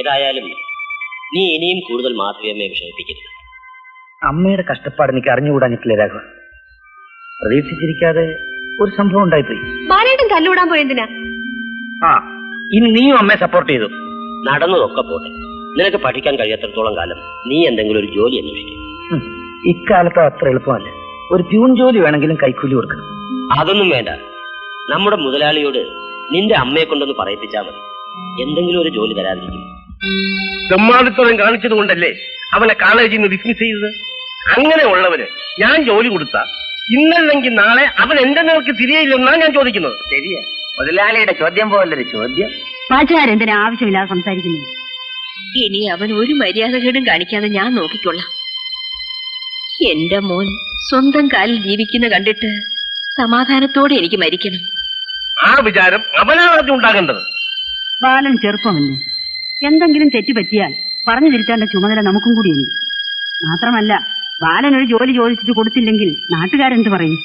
ഏതായാലും നീ ഇനിയും കൂടുതൽ മാധവിയമ്മയെ വിഷമിപ്പിക്കരുത്. അമ്മയുടെ കഷ്ടപ്പാട് എനിക്ക് അറിഞ്ഞുകൂടാഞ്ഞിട്ടില്ല രാഘവ. പ്രതീക്ഷിച്ചിരിക്കാതെ ഒരു സംഭവം ഉണ്ടായിപ്പോയി. ബാലേട്ടൻ തല്ലുകൂടാൻ പോയെന്തിനാ? ഇനി നീയും അമ്മയെ സപ്പോർട്ട് ചെയ്തു. നടന്നതൊക്കെ പോട്ടെ, നിനക്ക് പഠിക്കാൻ കഴിയാത്തടത്തോളം കാലം നീ എന്തെങ്കിലും ഒരു ജോലി അന്വേഷിക്കും. ഇക്കാലത്ത് അത്ര എളുപ്പമല്ല. ഒരു പ്യൂൺ ജോലി വേണമെങ്കിലും കൈക്കൂലി കൊടുക്കണം. അതൊന്നും വേണ്ട. നമ്മുടെ മുതലാളിയോട് നിന്റെ അമ്മയെ കൊണ്ടൊന്ന് പറയിപ്പിച്ചാൽ മതി, എന്തെങ്കിലും ഒരു ജോലി തരാതിരിക്കും. തെമ്മാടിത്തരം കാണിച്ചത് കൊണ്ടല്ലേ അവനെ കോളേജിൽ നിന്ന് ഡിസ്മിസ് ചെയ്തത്. അങ്ങനെ ഉള്ളവര് ഞാൻ ജോലി കൊടുത്ത ഇന്നല്ലെങ്കിൽ നാളെ അവൻ എന്റെ നേർക്ക് തിരിയില്ലെന്നാണ് ഞാൻ ചോദിക്കുന്നത്. ശരിയാ, മുതലാളിയുടെ ചോദ്യം പോലൊരു ചോദ്യം. പാച്ചുകാരെന്തിനാ ആവശ്യമില്ലാതെ സംസാരിക്കുന്നത്? ഇനി അവൻ ഒരു മര്യാദകേടും കാണിക്കാതെ ഞാൻ നോക്കിക്കൊള്ളാം. എന്റെ മോൻ സ്വന്തം കാലിൽ ജീവിക്കുന്ന കണ്ടിട്ട് സമാധാനത്തോടെ എനിക്ക് മരിക്കണം. ആ വിചാരം അവനാണ് ഉണ്ടാകേണ്ടത്. ബാലൻ ചെറുപ്പമല്ലേ, എന്തെങ്കിലും തെറ്റുപറ്റിയാൽ പറഞ്ഞു തിരിച്ചേണ്ട ചുമതല നമുക്കും കൂടിയുണ്ട്. മാത്രമല്ല, ബാലൻ ഒരു ജോലി ചോദിച്ചിട്ട് കൊടുത്തില്ലെങ്കിൽ നാട്ടുകാരെന്ത് പറയും?